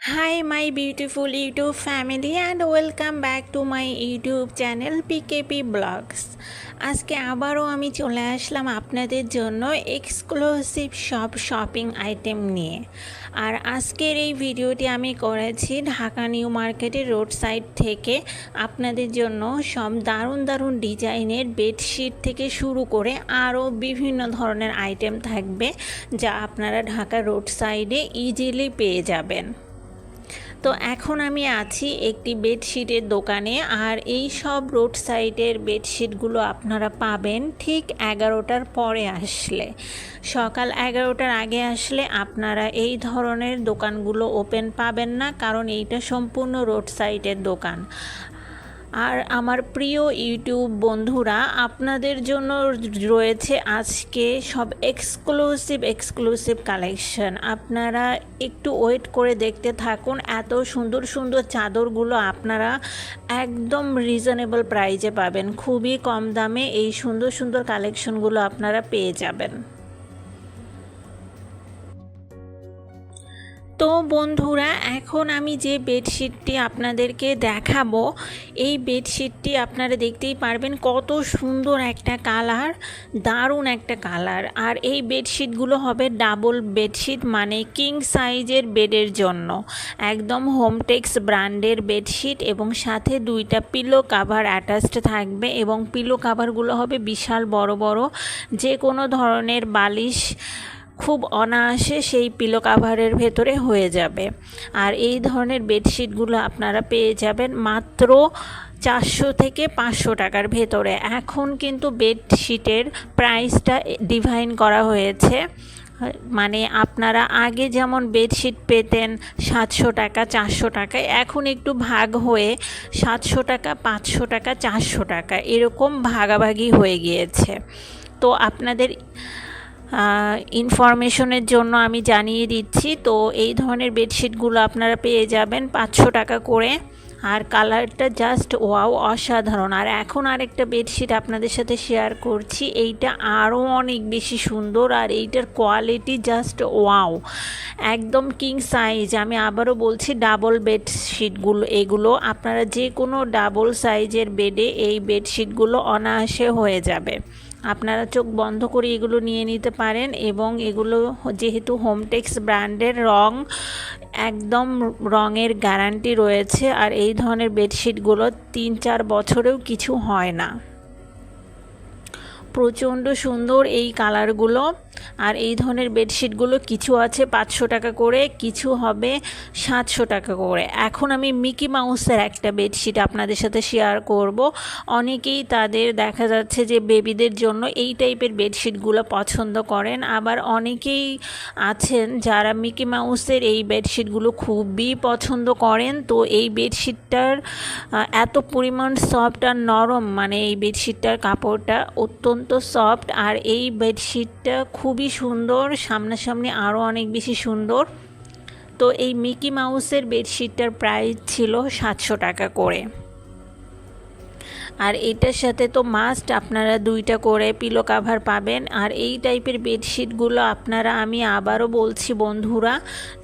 Hi, my beautiful YouTube family, and welcome back to my YouTube channel PKP Blogs. আজকে আবারও আমি চলে আসলাম আপনাদের জন্য এক্সক্লুসিভ সব শপিং আইটেম নিয়ে। আর আজকের এই ভিডিওটি আমি করেছি ঢাকা নিউ মার্কেটের রোড সাইড থেকে। আপনাদের জন্য সব দারুণ দারুণ ডিজাইনের বেডশিট থেকে শুরু করে আরও বিভিন্ন ধরনের আইটেম থাকবে, যা আপনারা ঢাকা রোড সাইডে ইজিলি পেয়ে যাবেন। তো এখন আমি আছি একটি বেডশিটের দোকানে, আর এই সব রোড সাইডের বেডশিটগুলো আপনারা পাবেন ঠিক 11টার পরে আসলে। সকাল 11টার আগে আসলে আপনারা এই ধরনের দোকানগুলো ওপেন পাবেন না, কারণ এইটা সম্পূর্ণ রোড সাইডের দোকান। আর আমার প্রিয় ইউটিউব বন্ধুরা, আপনাদের জন্য রয়েছে আজকে সব এক্সক্লুসিভ কালেকশন। আপনারা একটু ওয়েট করে দেখতে থাকুন। এত সুন্দর সুন্দর চাদরগুলো আপনারা একদম রিজনেবল প্রাইসে পাবেন, খুবই কম দামে এই সুন্দর সুন্দর কালেকশনগুলো আপনারা পেয়ে যাবেন। তো বন্ধুরা, এখন আমি যে বেডশিটটি আপনাদেরকে দেখাবো, এই বেডশিটটি আপনারা দেখতেই পারবেন কত সুন্দর একটা কালার, দারুণ একটা কালার। আর এই বেডশিটগুলো হবে ডাবল বেডশিট, মানে কিং সাইজের বেডের জন্য। একদম হোমটেক্স ব্র্যান্ডের বেডশিট, এবং সাথে দুইটা পিলো কাভার অ্যাটাচড থাকবে, এবং পিলো কাভারগুলো হবে বিশাল বড় বড়। যে কোনো ধরনের বালিশ খুব অনায়াসে সেই পিলো কাভারের ভেতরে হয়ে যাবে। আর এই ধরনের বেডশিটগুলো আপনারা পেয়ে যাবেন মাত্র 400 থেকে 500 টাকার ভেতরে। এখন কিন্তু বেডশিটের প্রাইসটা ডিভাইন করা হয়েছে, মানে আপনারা আগে যেমন বেডশিট পেতেন 700 টাকা 400 টাকায়, এখন একটু ভাগ হয়ে 700 টাকা 500 টাকা 400 টাকা এরকম ভাগাভাগি হয়ে গিয়েছে। তো আপনাদের ইনফরমেশনের জন্য আমি জানিয়ে দিচ্ছি। তো এই ধরনের বেডশিটগুলো আপনারা পেয়ে যাবেন 500 টাকা করে। আর কালারটা জাস্ট ওয়াও, অসাধারণ। আর এখন আরেকটা বেডশিট আপনাদের সাথে শেয়ার করছি, এইটা আরও অনেক বেশি সুন্দর, আর এইটার কোয়ালিটি জাস্ট ওয়াও, একদম কিং সাইজ। আমি আবারও বলছি, ডাবল বেডশিটগুলো এগুলো আপনারা যে কোনো ডাবল সাইজের বেডে এই বেডশিটগুলো অনায়াসে হয়ে যাবে। আপনারা চোখ বন্ধ করে এগুলো নিয়ে নিতে পারেন, এবং এগুলো যেহেতু হোমটেক্স ব্র্যান্ডের, একদম রঙের গ্যারান্টি রয়েছে। আর এই ধরনের বেডশিটগুলো 3-4 বছরেও কিছু হয় না। প্রচণ্ড সুন্দর এই কালারগুলো। আর এই ধরনের বেডশিটগুলো কিছু আছে 500 টাকা করে, কিছু হবে 700 টাকা করে। এখন আমি মিকি মাউসের একটা বেডশিট আপনাদের সাথে শেয়ার করব। অনেকেই তাদের দেখা যাচ্ছে যে বেবিদের জন্য এই টাইপের বেডশিটগুলো পছন্দ করেন, আবার অনেকেই আছেন যারা মিকি মাউসের এই বেডশিটগুলো খুবই পছন্দ করেন। তো এই বেডশিটটার এত পরিমাণ সফট আর নরম, মানে এই বেডশিটটার কাপড়টা অত্যন্ত সফট, আর এই বেডশিটটা খুবই সুন্দর, সামনাসামনি আরও অনেক বেশি সুন্দর। তো এই মিকি মাউসের বেডশিটটার প্রাইস ছিল 700 টাকা করে। আর এটার সাথে তো মাস্ট আপনারা 2টা করে পিলো কাভার পাবেন। আর এই টাইপের বেডশিটগুলো আপনারা, আমি আবারও বলছি বন্ধুরা,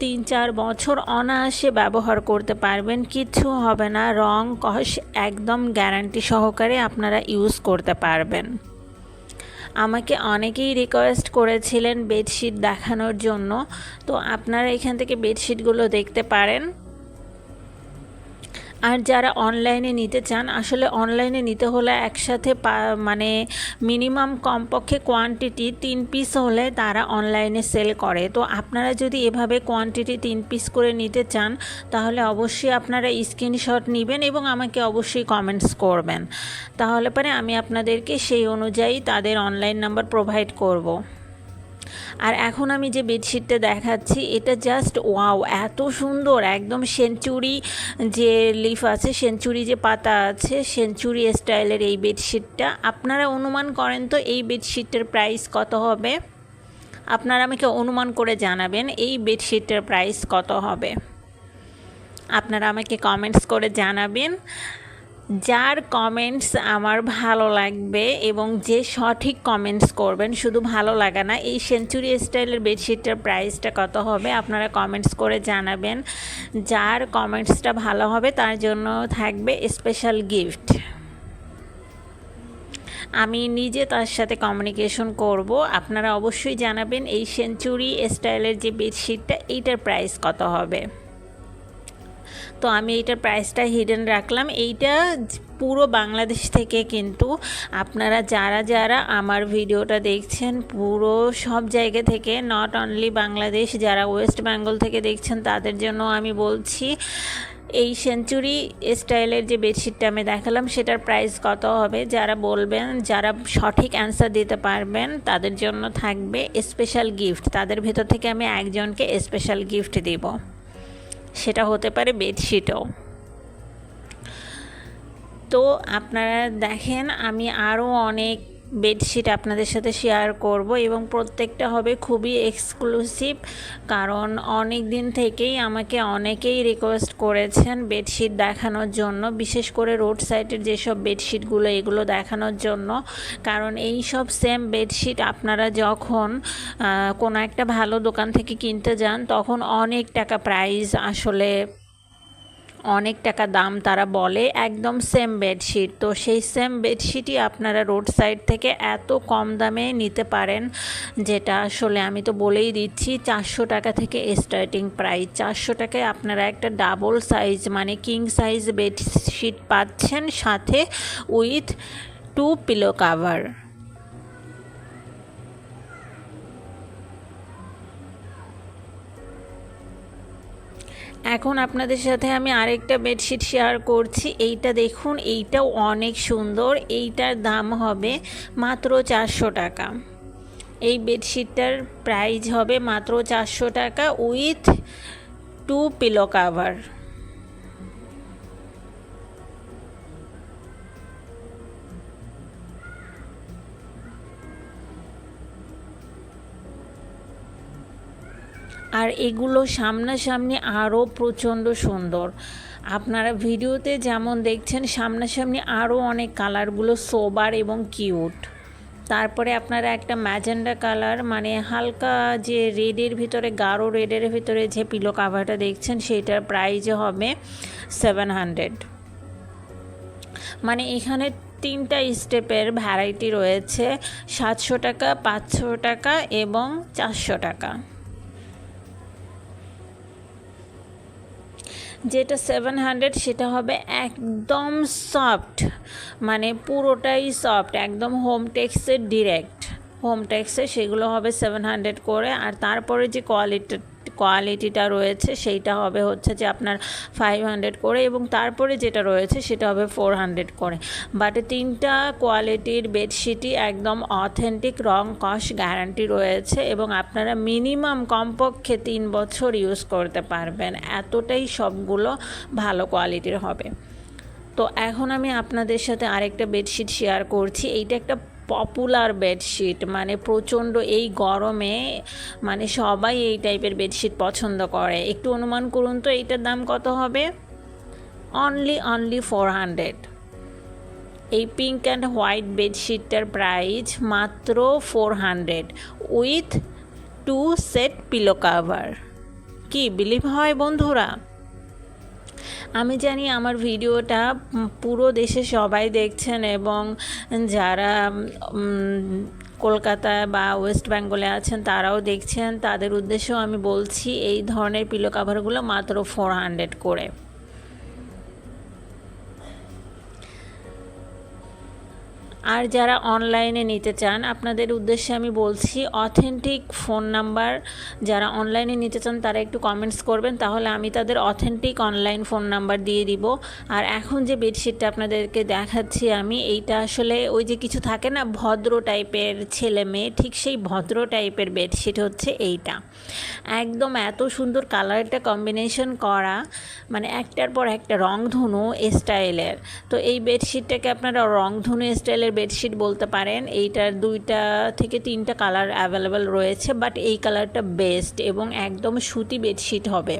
3-4 বছর অনায়াসে ব্যবহার করতে পারবেন, কিচ্ছু হবে না, রং কষ একদম গ্যারান্টি সহকারে আপনারা ইউজ করতে পারবেন। আমাকে অনেকেই রিকোয়েস্ট করেছিলেন বেডশিট দেখানোর জন্য, তো আপনারা এখান থেকে বেডশিটগুলো দেখতে পারেন। আর যারা অনলাইনে নিতে চান, আসলে অনলাইনে নিতে হলে একসাথে মানে মিনিমাম কমপক্ষে কোয়ান্টিটি 3 পিস হলে তারা অনলাইনে সেল করে। তো আপনারা যদি এভাবে কোয়ান্টিটি 3 পিস করে নিতে চান, তাহলে অবশ্যই আপনারা স্ক্রিনশট নেবেন এবং আমাকে অবশ্যই কমেন্টস করবেন, তাহলে পরে আমি আপনাদেরকে সেই অনুযায়ী তাদের অনলাইন নাম্বার প্রোভাইড করব। আর এখন আমি যে বেডশিটটা দেখাচ্ছি, এটা জাস্ট ওয়াও, এত সুন্দর, একদম সেঞ্চুরি যে লিফ আছে, সেঞ্চুরি যে পাতা আছে, সেঞ্চুরি স্টাইলের এই বেডশিটটা। আপনারা অনুমান করেন তো এই বেডশিটটার প্রাইস কত হবে? আপনারা আমাকে অনুমান করে জানাবেন এই বেডশিটটার প্রাইস কত হবে। আপনারা আমাকে কমেন্টস করে জানাবেন যার কমেন্টস আমার ভালো লাগবে এবং যে সঠিক কমেন্টস করবেন, শুধু ভালো লাগা না, এই সেঞ্চুরি স্টাইলের বেডশিটটার প্রাইসটা কত হবে আপনারা কমেন্টস করে জানাবেন। যার কমেন্টসটা ভালো হবে তার জন্য থাকবে স্পেশাল গিফট। আমি নিজে তার সাথে কমিউনিকেশন করব। আপনারা অবশ্যই জানাবেন এই সেঞ্চুরি স্টাইলের যে বেডশিটটা এইটার প্রাইস কত হবে। তো আমি এইটার প্রাইসটা হিডেন রাখলাম। এইটা পুরো বাংলাদেশ থেকে কিন্তু আপনারা যারা যারা আমার ভিডিওটা দেখছেন পুরো সব জায়গা থেকে, নট অনলি বাংলাদেশ, যারা ওয়েস্ট বেঙ্গল থেকে দেখছেন তাদের জন্য আমি বলছি এই সেঞ্চুরি স্টাইলের যে বেডশিটটা আমি দেখালাম সেটার প্রাইস কত হবে। যারা বলবেন, যারা সঠিক অ্যান্সার দিতে পারবেন তাদের জন্য থাকবে স্পেশাল গিফট। তাদের ভেতর থেকে আমি একজনকে স্পেশাল গিফট দিব, সেটা হতে পারে বেডশিটও। তো আপনারা দেখেন আমি আরও অনেক বেডশিট আপনাদের সাথে শেয়ার করব এবং প্রত্যেকটা হবে খুবই এক্সক্লুসিভ, কারণ অনেক দিন থেকেই আমাকে অনেকেই রিকোয়েস্ট করেছেন বেডশিট দেখানোর জন্য, বিশেষ করে রোড সাইডের যেসব বেডশিটগুলো এগুলো দেখানোর জন্য। কারণ এই সব সেম বেডশিট আপনারা যখন কোনো একটা ভালো দোকান থেকে কিনতে যান তখন অনেক টাকা প্রাইস, আসলে অনেক টাকা দাম তারা বলে একদম সেম বেডশিট। তো সেই সেম বেডশিটই আপনারা রোড সাইড থেকে এত কম দামে নিতে পারেন, যেটা আসলে আমি তো বলেই দিচ্ছি 400 টাকা থেকে স্টার্টিং প্রাইস। 400 টাকায় আপনারা একটা ডাবল সাইজ মানে কিং সাইজ বেডশিট পাচ্ছেন, সাথে উইথ 2 পিলো কাভার। এখন আপনাদের সাথে আমি আরেকটা বেডশিট শেয়ার করছি। এইটা দেখুন, এইটাও অনেক সুন্দর। এইটার দাম হবে মাত্র 400 টাকা। এই বেডশিটটার প্রাইস হবে মাত্র 400 টাকা উইথ 2 পিলো কাভার। আর এগুলো সামনাসামনি আরও প্রচণ্ড সুন্দর। আপনারা ভিডিওতে যেমন দেখছেন সামনাসামনি আরও অনেক কালারগুলো সোবার এবং কিউট। তারপরে আপনারা একটা ম্যাজেন্ডা কালার মানে হালকা যে রেডের ভিতরে, গাঢ় রেডের ভিতরে যে পিলো কাভারটা দেখছেন সেইটার প্রাইস হবে 700। মানে এখানে 3টা স্টেপের ভ্যারাইটি রয়েছে, 700 টাকা, 500 টাকা এবং 400 টাকা। যেটা 700 সেটা হবে একদম সফট, মানে পুরোটাই সফট, একদম হোম টেক্সের ডিরেক্ট হোম টেক্সে, সেগুলো হবে 700 করে। আর তারপরে যে কোয়ালিটিটা রয়েছে সেইটা হবে হচ্ছে যে আপনার 500 করে, এবং তারপরে যেটা রয়েছে সেটা হবে 400 করে। বাট 3টা কোয়ালিটির বেডশিটই একদম অথেন্টিক, রং কস গ্যারান্টি রয়েছে এবং আপনারা মিনিমাম কমপক্ষে 3 বছর ইউজ করতে পারবেন, এতটাই সবগুলো ভালো কোয়ালিটির হবে। তো এখন আমি আপনাদের সাথে আরেকটা বেডশিট শেয়ার করছি। এইটা একটা পপুলার বেডশিট, মানে প্রচণ্ড এই গরমে মানে সবাই এই টাইপের বেডশিট পছন্দ করে। একটু অনুমান করুন তো এইটার দাম কত হবে? অনলি 400। এই পিঙ্ক অ্যান্ড হোয়াইট বেডশিটটার প্রাইস মাত্র 400 উইথ 2 সেট পিলো কাভার। কি বিলিভ হয় বন্ধুরা? আমি জানি আমার ভিডিওটা পুরো দেশে সবাই দেখছেন এবং যারা কলকাতায় বা ওয়েস্ট বেঙ্গলে আছেন তারাও দেখছেন, তাদের উদ্দেশ্যেও আমি বলছি এই ধরনের পিলো কাভারগুলো মাত্র 400 করে। আর যারা অনলাইনে নিতে চান আপনাদের উদ্দেশ্যে আমি বলছি অথেন্টিক ফোন নাম্বার, যারা অনলাইনে নিতে চান তারা একটু কমেন্টস করবেন, তাহলে আমি তাদের অথেন্টিক অনলাইন ফোন নাম্বার দিয়ে দিব। আর এখন যে বেডশিটটা আপনাদেরকে দেখাচ্ছি আমি, এইটা আসলে ওই যে কিছু থাকে না ভদ্র টাইপের ছেলে মেয়ে, ঠিক সেই ভদ্র টাইপের বেডশিট হচ্ছে এইটা। একদম এত সুন্দর কালারটা কম্বিনেশন করা, মানে একটার পর একটা রংধনু স্টাইলের। তো এই বেডশিটটাকে আপনারা রংধনু স্টাইলের বেডশিট বলতে পারেন। এইটার 2টা থেকে 3টা কালার অ্যাভেলেবেল রয়েছে, বাট এই কালারটা বেস্ট এবং একদম সুতি বেডশিট হবে।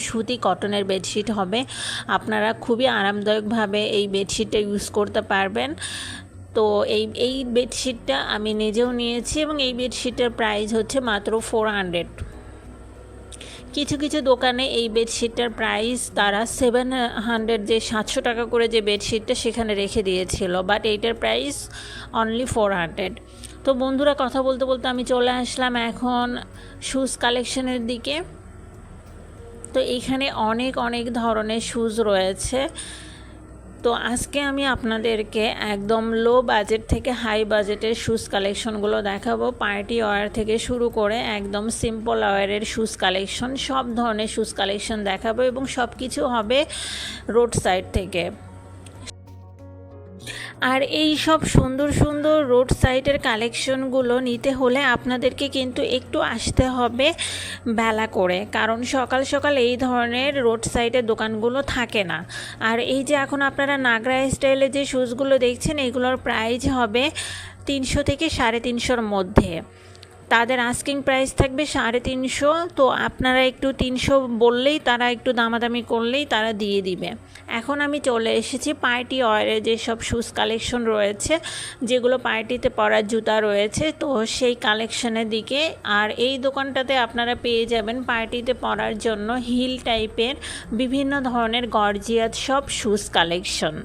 সুতি কটনের বেডশিট হবে। আপনারা খুবই আরামদায়কভাবে এই বেডশিটটা ইউজ করতে পারবেন। তো এই বেডশিটটা আমি নিজেও নিয়েছি এবং এই বেডশিটের প্রাইস হচ্ছে মাত্র 400। কিছু কিছু দোকানে এই বেডশিটটার প্রাইস তারা 700, যে 700 টাকা করে যে বেডশিটটা সেখানে রেখে দিয়েছিল, বাট এইটার প্রাইস অনলি 400। তো বন্ধুরা, কথা বলতে বলতে আমি চলে আসলাম এখন শুজ কালেকশনের দিকে। তো এইখানে অনেক অনেক ধরনের শুজ রয়েছে। তো আজকে আমি আপনাদেরকে একদম লো বাজেট থেকে হাই বাজেটের শুজ কালেকশনগুলো দেখাবো। পার্টি ওয়্যার থেকে শুরু করে একদম সিম্পল ওয়্যারের শুজ কালেকশন, সব ধরনের শুজ কালেকশন দেখাবো এবং সব কিছু হবে রোড সাইড থেকে। আর এই সব সুন্দর সুন্দর রোড সাইডের কালেকশনগুলো নিতে হলে আপনাদেরকে কিন্তু একটু আসতে হবে বেলা করে, কারণ সকাল সকাল এই ধরনের রোড সাইডের দোকানগুলো থাকে না। আর এই যে এখন আপনারা নাগরা স্টাইলে যে শুজগুলো দেখছেন, এগুলোর প্রাইস হবে 300 থেকে 350-র মধ্যে। তাদের আস্কিং প্রাইস থাকবে 350। তো আপনারা একটু 300 বললেই, তারা একটু দামাদামি করলেই তারা দিয়ে দিবে। এখন আমি চলে এসেছি পার্টি ওয়্যারে যেসব শুজ কালেকশন রয়েছে, যেগুলো পার্টিতে পরার জুতা রয়েছে, তো সেই কালেকশনের দিকে। আর এই দোকানটাতে আপনারা পেয়ে যাবেন পার্টিতে পরার জন্য হিল টাইপের বিভিন্ন ধরনের গর্জিয়াস সব শুজ কালেকশন।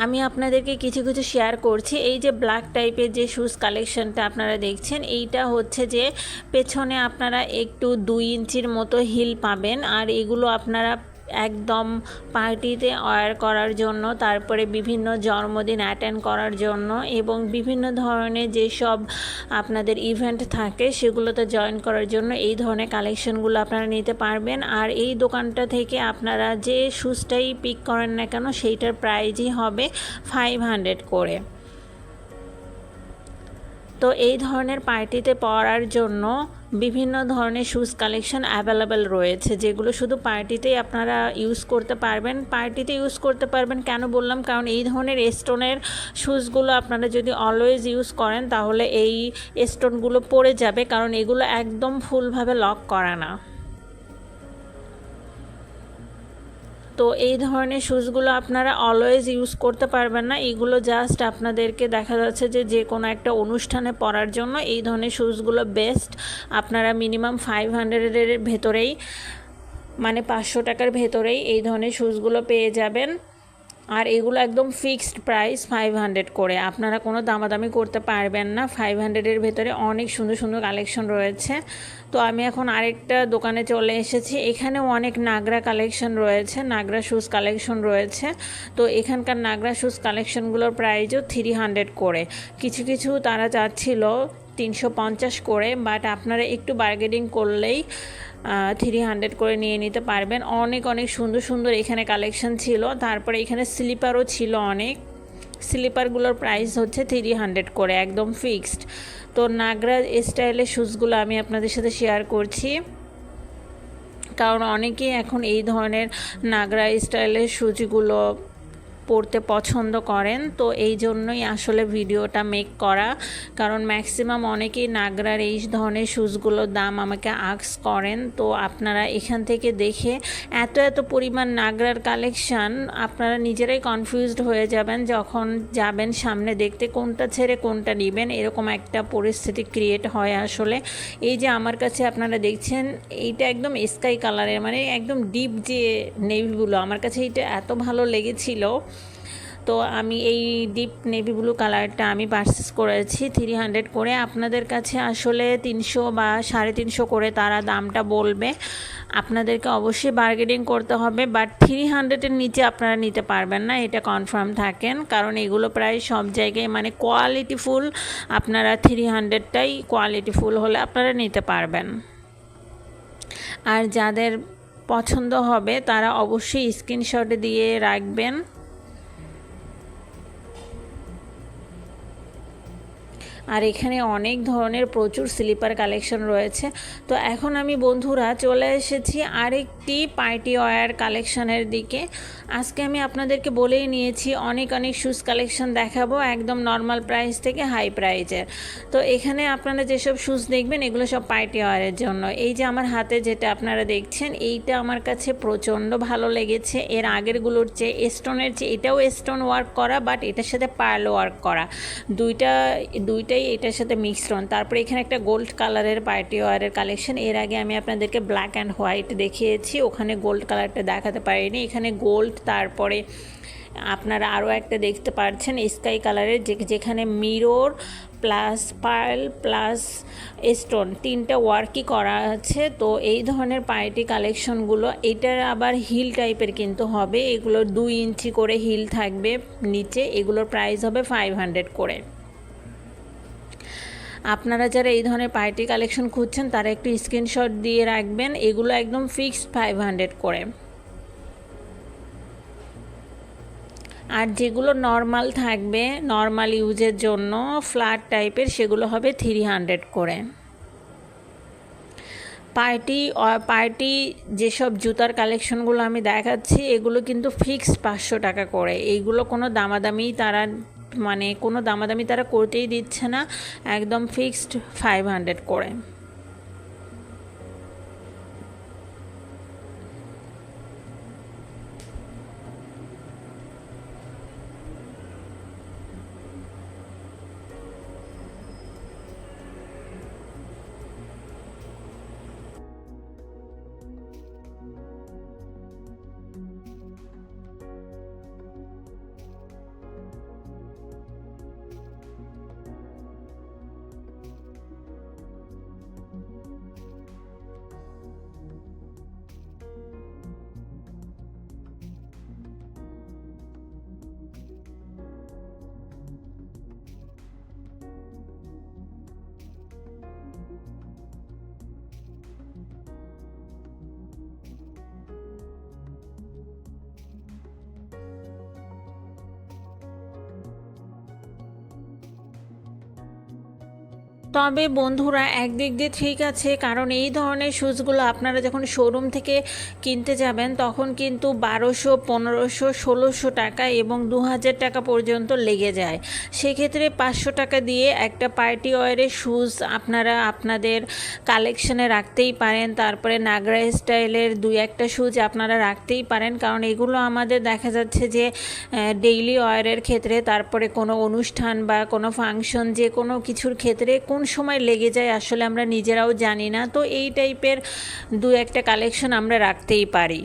আমি আপনাদেরকে কিছু কিছু শেয়ার করছি। এই যে ব্ল্যাক টাইপের যে শুজ কালেকশনটা আপনারা দেখছেন, এইটা হচ্ছে যে পেছনে আপনারা একটু 2 ইঞ্চির মতো হিল পাবেন। আর এগুলো আপনারা একদম পার্টিতে ওয়্যার করার জন্য, তারপরে বিভিন্ন জন্মদিন অ্যাটেন্ড করার জন্য এবং বিভিন্ন ধরনের যেসব আপনাদের ইভেন্ট থাকে সেগুলোতে জয়েন করার জন্য এই ধরনের কালেকশনগুলো আপনারা নিতে পারবেন। আর এই দোকানটা থেকে আপনারা যে শুজটাই পিক করেন না কেন, সেইটার প্রাইসই হবে 500 করে। তো এই ধরনের পার্টিতে পরার জন্য বিভিন্ন ধরনের শুজ কালেকশন অ্যাভেলেবেল রয়েছে, যেগুলো শুধু পার্টিতেই আপনারা ইউজ করতে পারবেন। পার্টিতে ইউজ করতে পারবেন কেন বললাম, কারণ এই ধরনের স্টোনের শুজগুলো আপনারা যদি অলওয়েজ ইউজ করেন তাহলে এই স্টোনগুলো পড়ে যাবে, কারণ এগুলো একদম ফুলভাবে লক করা না। তো এই ধরনের শুজগুলো আপনারা অলওয়েজ ইউজ করতে পারবেন না। এগুলো জাস্ট আপনাদেরকে দেখা যাচ্ছে যে কোনো একটা অনুষ্ঠানে পরার জন্য এই ধরনের শুজগুলো বেস্ট। আপনারা মিনিমাম 500-এর ভেতরেই, মানে 500 টাকার ভেতরেই এই ধরনের শুজগুলো পেয়ে যাবেন। আর এগুলো একদম ফিক্সড প্রাইস 500 করে, আপনারা কোনো দামাদামি করতে পারবেন না। 500-এর ভেতরে অনেক সুন্দর সুন্দর কালেকশন রয়েছে। তো আমি এখন আরেকটা দোকানে চলে এসেছি। এখানেও অনেক নাগরা কালেকশন রয়েছে, নাগরা শুজ কালেকশন রয়েছে। তো এখানকার নাগরা শুজ কালেকশনগুলোর প্রাইসও 300 করে। কিছু কিছু তারা চাচ্ছিল 350 করে, বাট আপনারা একটু বার্গেনিং করলেই 300 করে নিয়ে নিতে পারবেন। অনেক অনেক সুন্দর সুন্দর এখানে কালেকশন ছিল। তারপরে এখানে স্লিপারও ছিল অনেক। স্লিপারগুলোর প্রাইস হচ্ছে 300 করে, একদম ফিক্সড। তো নাগরা স্টাইলের শুজগুলো আমি আপনাদের সাথে শেয়ার করছি, কারণ অনেকেই এখন এই ধরনের নাগরা স্টাইলের শুজগুলো পরতে পছন্দ করেন। তো এই জন্যই আসলে ভিডিওটা মেক করা, কারণ ম্যাক্সিমাম অনেকেই নাগরার এই ধরনের শুজগুলোর দাম আমাকে আস্ক করেন। তো আপনারা এখান থেকে দেখে এত এত পরিমাণ নাগরার কালেকশান, আপনারা নিজেরাই কনফিউজড হয়ে যাবেন যখন যাবেন সামনে দেখতে, কোনটা ছেড়ে কোনটা নেবেন, এরকম একটা পরিস্থিতি ক্রিয়েট হয় আসলে। এই যে আমার কাছে আপনারা দেখছেন, এইটা একদম স্কাই কালারের, মানে একদম ডিপ যে নেভি ব্লু, আমার কাছে এইটা এত ভালো লেগেছিল। তো আমি এই ডিপ নেভি ব্লু কালারটা আমি পারচেস করেছি 300 করে। আপনাদের কাছে আসলে 300 বা 350 করে তারা দামটা বলবে, আপনাদেরকে অবশ্যই বার্গেনিং করতে হবে। বাট 300-এর নিচে আপনারা নিতে পারবেন না, এটা কনফার্ম থাকেন, কারণ এগুলো প্রায় সব জায়গায় মানে কোয়ালিটিফুল। আপনারা 300টাই কোয়ালিটিফুল হলে আপনারা নিতে পারবেন। আর যাদের পছন্দ হবে তারা অবশ্যই স্ক্রিনশট দিয়ে রাখবেন। আর এখানে অনেক ধরনের প্রচুর স্লিপার কালেকশন রয়েছে। তো এখন আমি বন্ধুরা চলে এসেছি আরেকটি পার্টি ওয়্যার কালেকশনের দিকে। আজকে আমি আপনাদেরকে বলেই নিয়েছি অনেক শ্যুজ কালেকশন দেখাবো, একদম নর্মাল প্রাইস থেকে হাই প্রাইজের। তো এখানে আপনারা যেসব শ্যুজ দেখবেন এগুলো সব পার্টি ওয়্যারের জন্য। এই যে আমার হাতে যেটা আপনারা দেখছেন এইটা আমার কাছে প্রচণ্ড ভালো লেগেছে। এর আগেরগুলোর চেয়ে স্টোনের চেয়ে এটাও স্টোন ওয়ার্ক করা, বাট এটার সাথে পার্ল ওয়ার্ক করা, দুইটাই এটার সাথে মিশ্রণ। তারপরে এখানে একটা গোল্ড কালারের পার্টি ওয়্যারের কালেকশন। এর আগে আমি আপনাদেরকে ব্ল্যাক অ্যান্ড হোয়াইট দেখিয়েছি, ওখানে গোল্ড কালারটা দেখাতে পারিনি। এখানে গোল্ড, তারপরে আপনারা আরও একটা দেখতে পাচ্ছেন স্কাই কালারের, যেখানে mirror plus pearl plus stone তিনটা ওয়ার্কই করা আছে। তো এই ধরনের পার্টি কালেকশনগুলো, এটার আবার হিল টাইপের কিন্তু হবে, এগুলো 2 ইঞ্চি করে হিল থাকবে নিচে। এগুলোর প্রাইস হবে 500 করে। আপনারা যারা এই ধরনের পার্টি কালেকশন খুঁজছেন তারা একটু স্ক্রিনশট দিয়ে রাখবেন, এগুলো একদম ফিক্সড 500 করে। আর যেগুলো নর্মাল থাকবে, নর্মাল ইউজের জন্য ফ্ল্যাট টাইপের, সেগুলো হবে 300 করে। পার্টি যেসব জুতার কালেকশনগুলো আমি দেখাচ্ছি এগুলো কিন্তু ফিক্সড 500 টাকা করে। এইগুলো কোনো দামাদামি তারা করতেই দিচ্ছে না, একদম ফিক্সড 500 করে। তবে বন্ধুরা একদিক দিয়ে ঠিক আছে, কারণ এই ধরনের শ্যুজগুলো আপনারা যখন শোরুম থেকে কিনতে যাবেন তখন কিন্তু 1200, 1500, 1600 টাকা এবং 2000 টাকা পর্যন্ত লেগে যায়। সেক্ষেত্রে 500 টাকা দিয়ে একটা পার্টি ওয়্যারের শ্যুজ আপনারা আপনাদের কালেকশনে রাখতেই পারেন। তারপরে নাগরা স্টাইলের 2-1টা শ্যুজ আপনারা রাখতেই পারেন, কারণ এগুলো আমাদের দেখা যাচ্ছে যে ডেইলি ওয়্যারের ক্ষেত্রে, তারপরে কোনো অনুষ্ঠান বা কোনো ফাংশন, যে কোনো কিছুর ক্ষেত্রে কোন সময় লেগে যায় আসলে আমরা নিজেরাও জানি না। তো এই টাইপের 2-1টা কালেকশন আমরা রাখতেই পারি।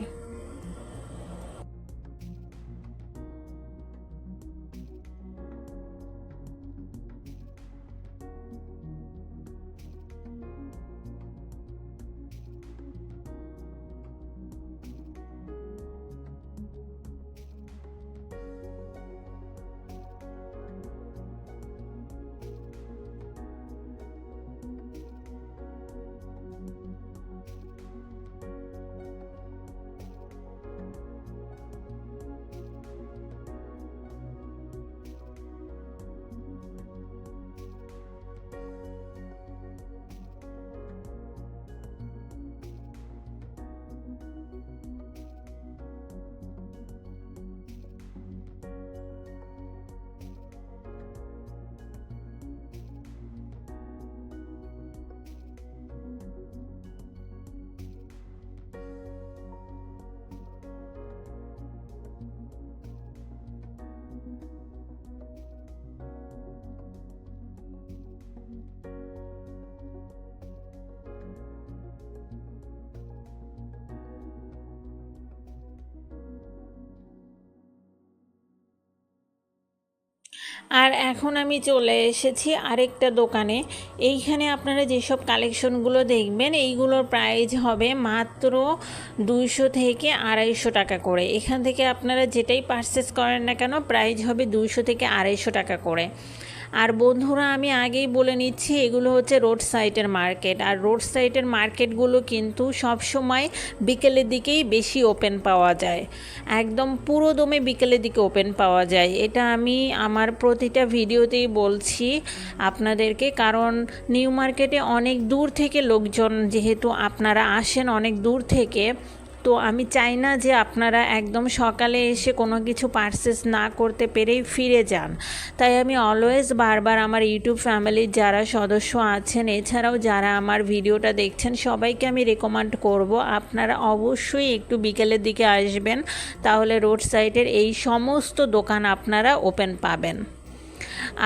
আর এখন আমি চলে এসেছি আরেকটা দোকানে। এইখানে আপনারা যেসব কালেকশনগুলো দেখবেন এইগুলোর প্রাইস হবে মাত্র 200 থেকে 250 টাকা করে। এখান থেকে আপনারা যেটাই পারচেস করেন না কেন প্রাইস হবে 200 থেকে 250 টাকা করে। আর বন্ধুরা আমি আগেই বলে নিচ্ছি এগুলো হচ্ছে রোড সাইডের মার্কেট, আর রোড সাইডের মার্কেটগুলো কিন্তু সব সময় বিকেলের দিকেই বেশি ওপেন পাওয়া যায়, একদম পুরো দমে বিকেলের দিকে ওপেন পাওয়া যায়। এটা আমি আমার প্রতিটা ভিডিওতেই বলছি আপনাদেরকে, কারণ নিউ মার্কেটে অনেক দূর থেকে লোকজন যেহেতু আপনারা আসেন অনেক দূর থেকে, তো আমি চাই না যে আপনারা একদম সকালে এসে কোনো কিছু পারচেস না করতে পেরেই ফিরে যান। তাই আমি অলওয়েজ বারবার আমার ইউটিউব ফ্যামিলির যারা সদস্য আছেন, এছাড়াও যারা আমার ভিডিওটা দেখছেন, সবাইকে আমি রেকমেন্ড করব আপনারা অবশ্যই একটু বিকেলের দিকে আসবেন, তাহলে রোড সাইডের এই সমস্ত দোকান আপনারা ওপেন পাবেন।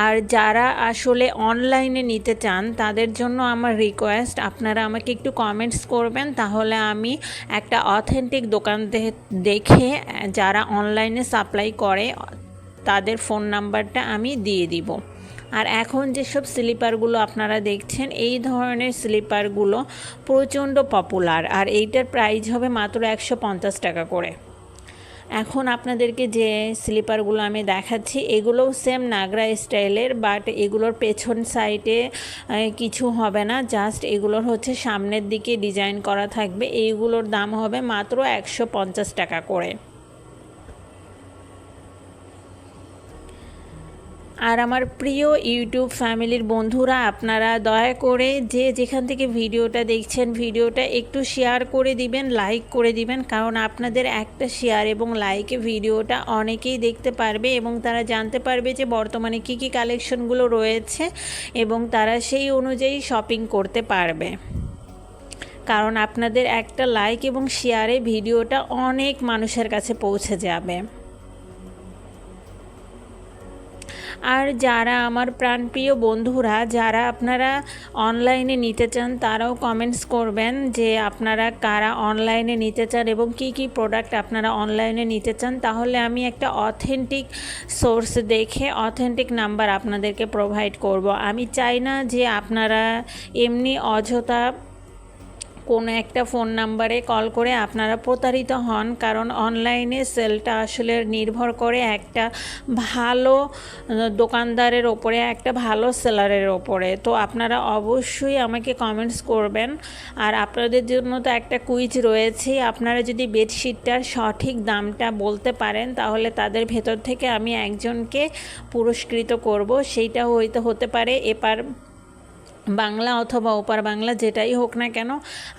আর যারা আসলে অনলাইনে নিতে চান তাদের জন্য আমার রিকোয়েস্ট, আপনারা আমাকে একটু কমেন্টস করবেন, তাহলে আমি একটা অথেন্টিক দোকান দেখে যারা অনলাইনে সাপ্লাই করে তাদের ফোন নাম্বারটা আমি দিয়ে দিব। আর এখন যেসব স্লিপারগুলো আপনারা দেখছেন এই ধরনের স্লিপারগুলো প্রচণ্ড পপুলার, আর এইটার প্রাইস হবে মাত্র 150 টাকা করে। এখন আপনাদেরকে যে স্লিপারগুলো আমি দেখাচ্ছি এগুলোও সেম নাগরা স্টাইলের, বাট এগুলোর পেছন সাইডে কিছু হবে না, জাস্ট এগুলোর হচ্ছে সামনের দিকে ডিজাইন করা থাকবে। এইগুলোর দাম হবে মাত্র 150 টাকা করে। আর আমার প্রিয় ইউটিউব ফ্যামিলির বন্ধুরা, আপনারা দয়া করে যে যেখান থেকে ভিডিওটা দেখছেন ভিডিওটা একটু শেয়ার করে দিবেন, লাইক করে দিবেন, কারণ আপনাদের একটা শেয়ার এবং লাইকে ভিডিওটা অনেকেই দেখতে পারবে এবং তারা জানতে পারবে যে বর্তমানে কী কী কালেকশনগুলো রয়েছে এবং তারা সেই অনুযায়ী শপিং করতে পারবে। কারণ আপনাদের একটা লাইক এবং শেয়ারে ভিডিওটা অনেক মানুষের কাছে পৌঁছে যাবে। আর যারা আমার প্রাণপ্রিয় বন্ধুরা, যারা আপনারা অনলাইনে নিতে চান তারাও কমেন্টস করবেন যে আপনারা কারা অনলাইনে নিতে চান এবং কি কি প্রোডাক্ট আপনারা অনলাইনে নিতে চান, তাহলে আমি একটা অথেন্টিক সোর্স দেখে অথেন্টিক নাম্বার আপনাদেরকে প্রোভাইড করব। আমি চাই না যে আপনারা এমনি অযথা কোনো একটা ফোন নাম্বারে কল করে আপনারা প্রতারিত হন, কারণ অনলাইনে সেলটা আসলে নির্ভর করে একটা ভালো দোকানদারের ওপরে, একটা ভালো সেলারের ওপরে। তো আপনারা অবশ্যই আমাকে কমেন্টস করবেন। আর আপনাদের জন্য তো একটা কুইজ রয়েছে, আপনারা যদি বেডশিটটার সঠিক দামটা বলতে পারেন তাহলে তাদের ভেতর থেকে আমি একজনকে পুরস্কৃত করব। সেইটা হতে পারে এপার বাংলা অথবা ওপার বাংলা, যেটাই হোক না কেন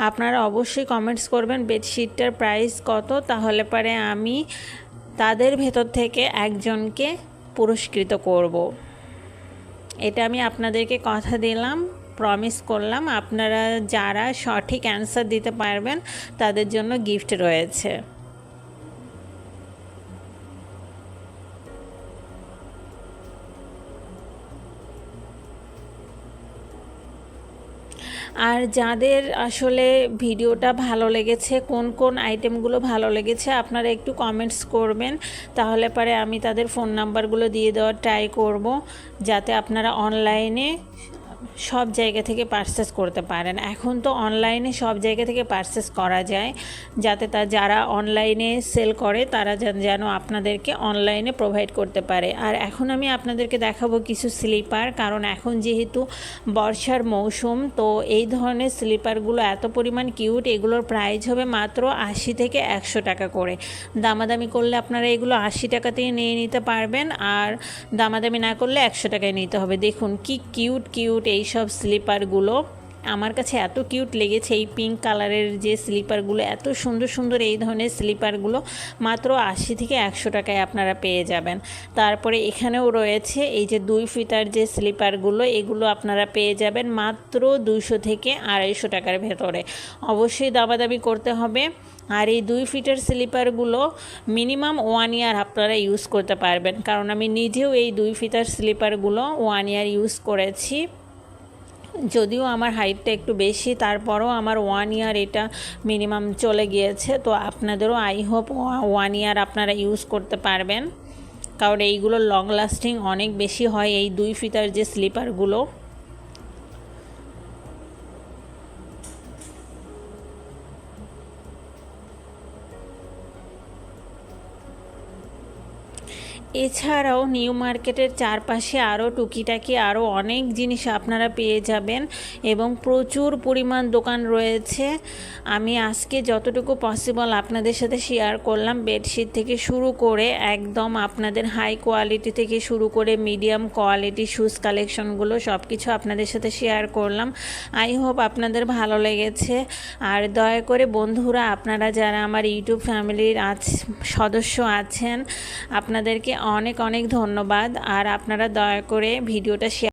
আপনারা অবশ্যই কমেন্টস করবেন বেডশিটটার প্রাইস কত, তাহলে পরে আমি তাদের ভেতর থেকে একজনকে পুরস্কৃত করব। এটা আমি আপনাদেরকে কথা দিলাম, প্রমিস করলাম। আপনারা যারা সঠিক অ্যান্সার দিতে পারবেন তাদের জন্য গিফট রয়েছে। আর যাদের আসলে ভিডিওটা ভালো লেগেছে, কোন কোন আইটেমগুলো ভালো লেগেছে আপনারা একটু কমেন্টস করবেন, তাহলে পরে আমি তাদের ফোন নাম্বারগুলো দিয়ে দেওয়ার ট্রাই করব, যাতে আপনারা অনলাইনে সব জায়গা থেকে পারচেস করতে পারেন। এখন তো অনলাইনে সব জায়গা থেকে পারচেস করা যায়, যাতে যারা অনলাইনে সেল করে তারা যেন আপনাদেরকে অনলাইনে প্রোভাইড করতে পারে। আর এখন আমি আপনাদেরকে দেখাবো কিছু স্লিপার, কারণ এখন যেহেতু বর্ষার মৌসুম, তো এই ধরনের স্লিপারগুলো এত পরিমাণ কিউট, এগুলোর প্রাইস হবে মাত্র 80 থেকে 100 টাকা করে। দামাদামি করলে আপনারা এগুলো 80 টাকাতেই নিয়ে নিতে পারবেন, আর দামাদামি না করলে 100 টাকায় নিতে হবে। দেখুন কি কিউট কিউট এইসব স্লিপারগুলো, আমার কাছে এত কিউট লেগেছে। এই পিঙ্ক কালারের যে স্লিপারগুলো এত সুন্দর সুন্দর, এই ধরনের স্লিপারগুলো মাত্র 80 থেকে 100 টাকায় আপনারা পেয়ে যাবেন। তারপরে এখানেও রয়েছে এই যে 2 ফিটার যে স্লিপারগুলো, এগুলো আপনারা পেয়ে যাবেন মাত্র 200 থেকে 250 টাকার ভেতরে। অবশ্যই দামাদামি করতে হবে। আর এই 2 ফিটের স্লিপারগুলো মিনিমাম 1 ইয়ার আপনারা ইউজ করতে পারবেন, কারণ আমি নিজেও এই 2 ফিটার স্লিপারগুলো 1 ইয়ার ইউজ করেছি। যদিও আমার হাইটটা একটু বেশি, তারপরও আমার 1 ইয়ার এটা মিনিমাম চলে গিয়েছে। তো আপনাদেরও আই হোপ 1 ইয়ার আপনারা ইউজ করতে পারবেন, কারণ এইগুলো লং লাস্টিং অনেক বেশি হয় এই 2 ফিটার যে স্লিপারগুলো। এছাড়াও নিউ মার্কেটের চারপাশে আরও টুকিটাকি আরও অনেক জিনিস আপনারা পেয়ে যাবেন এবং প্রচুর পরিমাণ দোকান রয়েছে। আমি আজকে যতটুকু পসিবল আপনাদের সাথে শেয়ার করলাম, বেডশিট থেকে শুরু করে একদম আপনাদের হাই কোয়ালিটি থেকে শুরু করে মিডিয়াম কোয়ালিটি শুজ কালেকশনগুলো সব কিছু আপনাদের সাথে শেয়ার করলাম। আই হোপ আপনাদের ভালো লেগেছে। আর দয়া করে বন্ধুরা, আপনারা যারা আমার ইউটিউব ফ্যামিলির সদস্য আছেন, আপনাদেরকে অনেক অনেক ধন্যবাদ। আর আপনারা দয়া করে ভিডিওটা শেয়ার